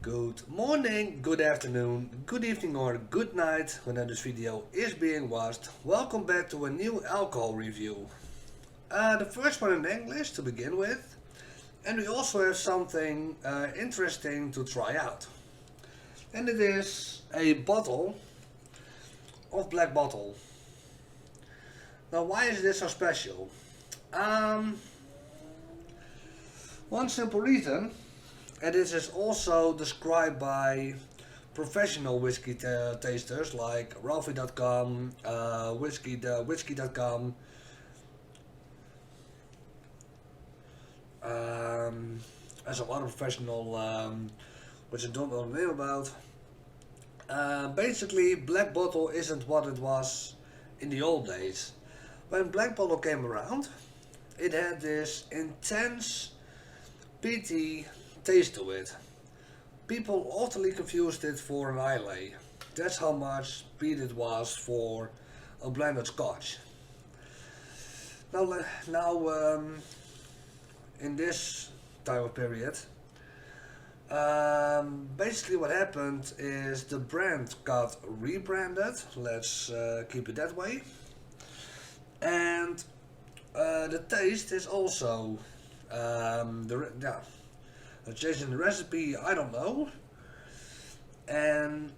Good morning, good afternoon, good evening or good night whenever this video is being watched. Welcome back to a new alcohol review. The first one in English to begin with. And we also have something interesting to try out. And it is a bottle of Black Bottle. Now why is this so special? One simple reason. And this is also described by professional whiskey tasters like Ralphie.com, whiskey.com, as a lot of professional, which I don't know the name about. Basically, Black Bottle isn't what it was in the old days. When Black Bottle came around, it had this intense, peaty taste to it. People often confused it for an Islay. That's how much peat it was for a blended Scotch. Now, in this time of period, basically what happened is the brand got rebranded. Let's keep it that way. And the taste is also changing the recipe, I don't know. And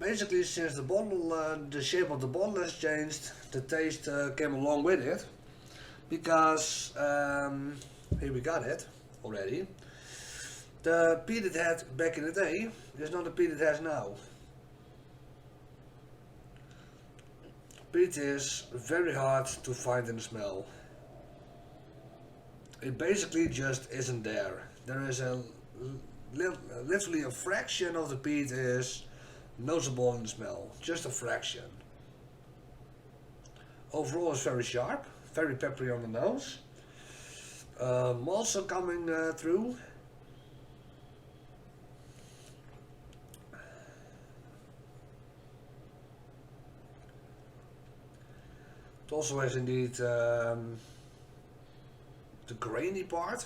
basically, since the bottle, the shape of the bottle has changed, the taste came along with it. Because here we got it already. The peat it had back in the day is not the peat it has now. Peat is very hard to find in the smell. It basically just isn't there. There is literally a fraction of the peat is noticeable in the smell, just a fraction. Overall it's very sharp, very peppery on the nose. Also coming through. It also has indeed the grainy part.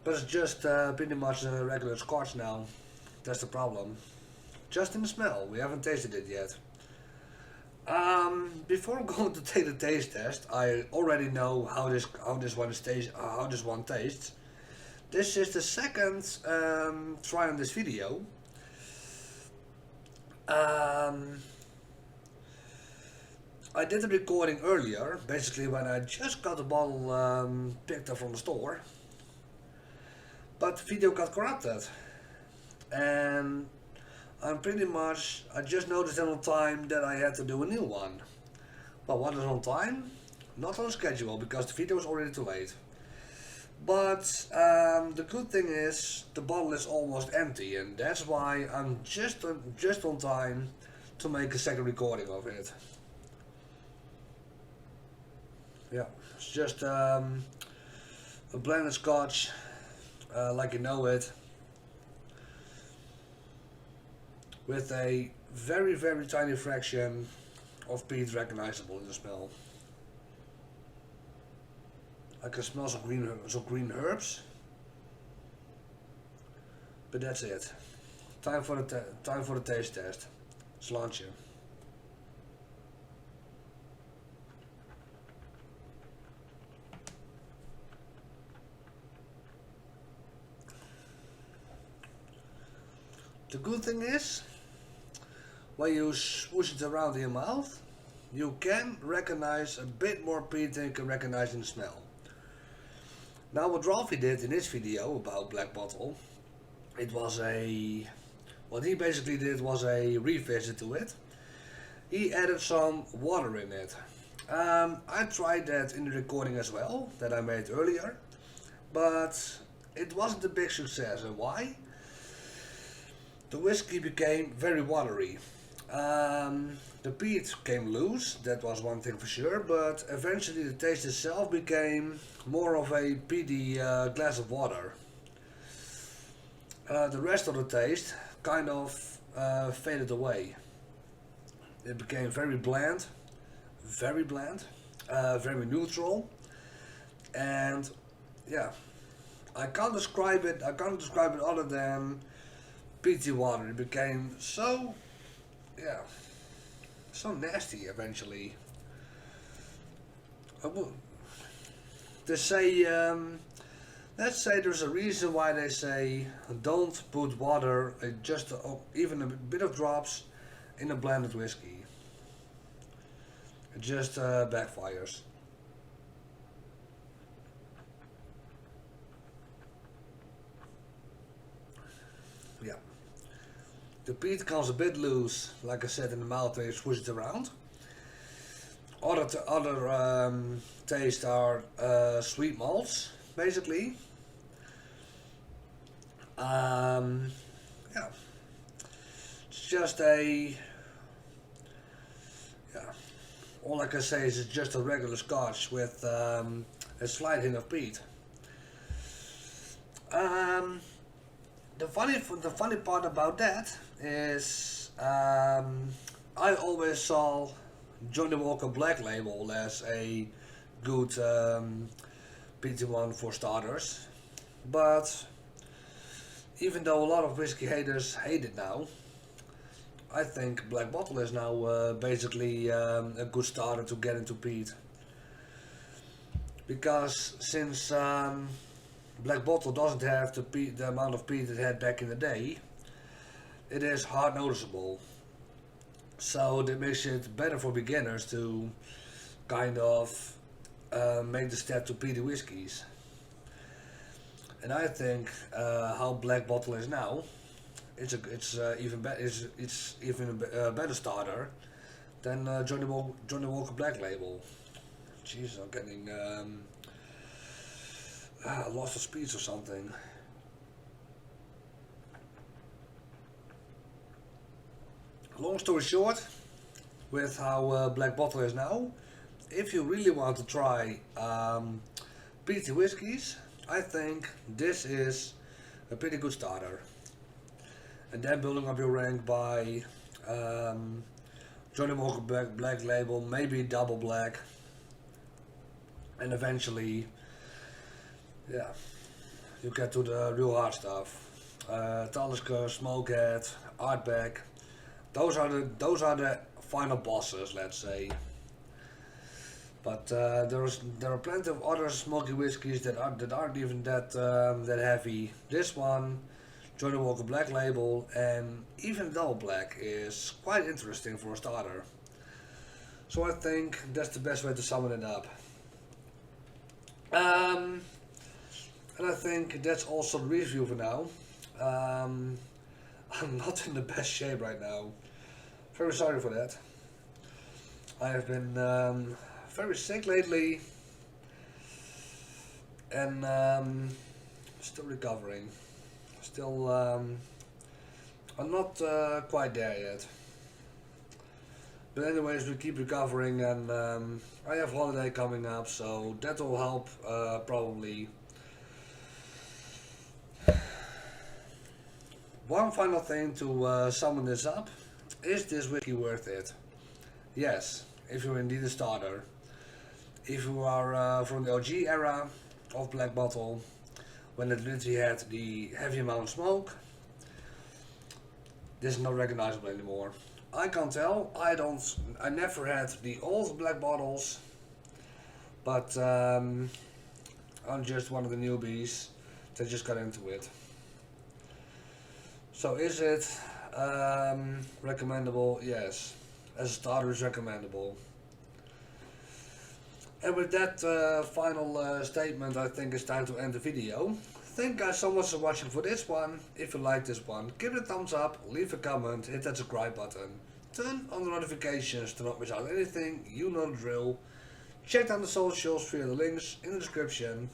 But it's just pretty much a regular Scotch now. That's the problem. Just in the smell. We haven't tasted it yet. Before I'm going to take the taste test, I already know how this one tastes. This is the second try on this video. I did a recording earlier, basically when I just got the bottle picked up from the store. But the video got corrupted. And I just noticed on time that I had to do a new one. But what is on time? Not on schedule, because the video was already too late. But the good thing is, the bottle is almost empty, and that's why I'm just on time to make a second recording of it. Yeah, it's just a blended Scotch, like you know it, with a very, very tiny fraction of peat recognizable in the smell. I can smell some green herbs, but that's it. Time for the taste test. Slaantje. The good thing is, when you swoosh it around in your mouth, you can recognize a bit more peat than you can recognize in the smell. Now what Ralphie did in his video about Black Bottle, what he basically did was a revisit to it. He added some water in it. I tried that in the recording as well, that I made earlier, but it wasn't a big success. And why? The whiskey became very watery. The peat came loose, that was one thing for sure, but eventually the taste itself became more of a peaty glass of water. The rest of the taste kind of faded away. It became very bland, very neutral, and yeah, I can't describe it. I can't describe it other than peaty water. It became so, yeah, so nasty eventually. I will, they say, let's say there's a reason why they say don't put water, just even a bit of drops, in a blended whiskey. It just backfires. Yeah. The peat comes a bit loose, like I said, in the mouth when you swish it around. Other tastes are sweet malts, basically. Um, yeah, it's just a, yeah. All I can say is it's just a regular Scotch with a slight hint of peat. Um, the funny part about that is I always saw Johnny Walker Black Label as a good peaty one for starters, but even though a lot of whiskey haters hate it now, I think Black Bottle is now basically a good starter to get into peat. Because since Black Bottle doesn't have the amount of peat it had back in the day, it is hard noticeable. So that makes it better for beginners to kind of make the step to peaty whiskies. And I think how Black Bottle is now, it's even better. It's even a better starter than Johnny Walker Black Label. Jeez, I'm getting lost of speech or something. Long story short, with how Black Bottle is now, if you really want to try peaty whiskies, I think this is a pretty good starter. And then building up your rank by Johnny Walker Black Label, maybe Double Black, and eventually, yeah, you get to the real hard stuff. Talisker, Smokehead, Artback. Those are the final bosses, let's say. But there are plenty of other smoky whiskies that aren't even that heavy. This one, Johnny Walker Black Label, and even Double Black is quite interesting for a starter. So I think that's the best way to sum it up. And I think that's also the review for now. I'm not in the best shape right now. Very sorry for that. I have been very sick lately and still recovering. Still, I'm not quite there yet. But anyways, we keep recovering, and I have holiday coming up, so that will help probably. One final thing to sum this up. Is this whiskey worth it? Yes, if you're indeed a starter. If you are from the OG era of Black Bottle, when it literally had the heavy amount of smoke, this is not recognizable anymore. I can't tell. I never had the old Black Bottles, but I'm just one of the newbies that just got into it. So is it recommendable? Yes. As a starter, is recommendable. And with that final statement, I think it's time to end the video. Thank you guys so much for watching for this one. If you like this one, give it a thumbs up, leave a comment, hit that subscribe button. Turn on the notifications to not miss out anything, you know the drill. Check down the socials via the links in the description.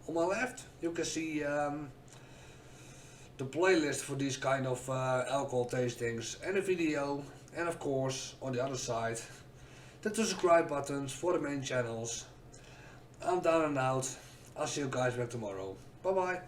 On my left, you can see the playlist for these kind of alcohol tastings and a video, and of course on the other side the two subscribe buttons for the main channels. I'm down and out. I'll see you guys back tomorrow. Bye bye.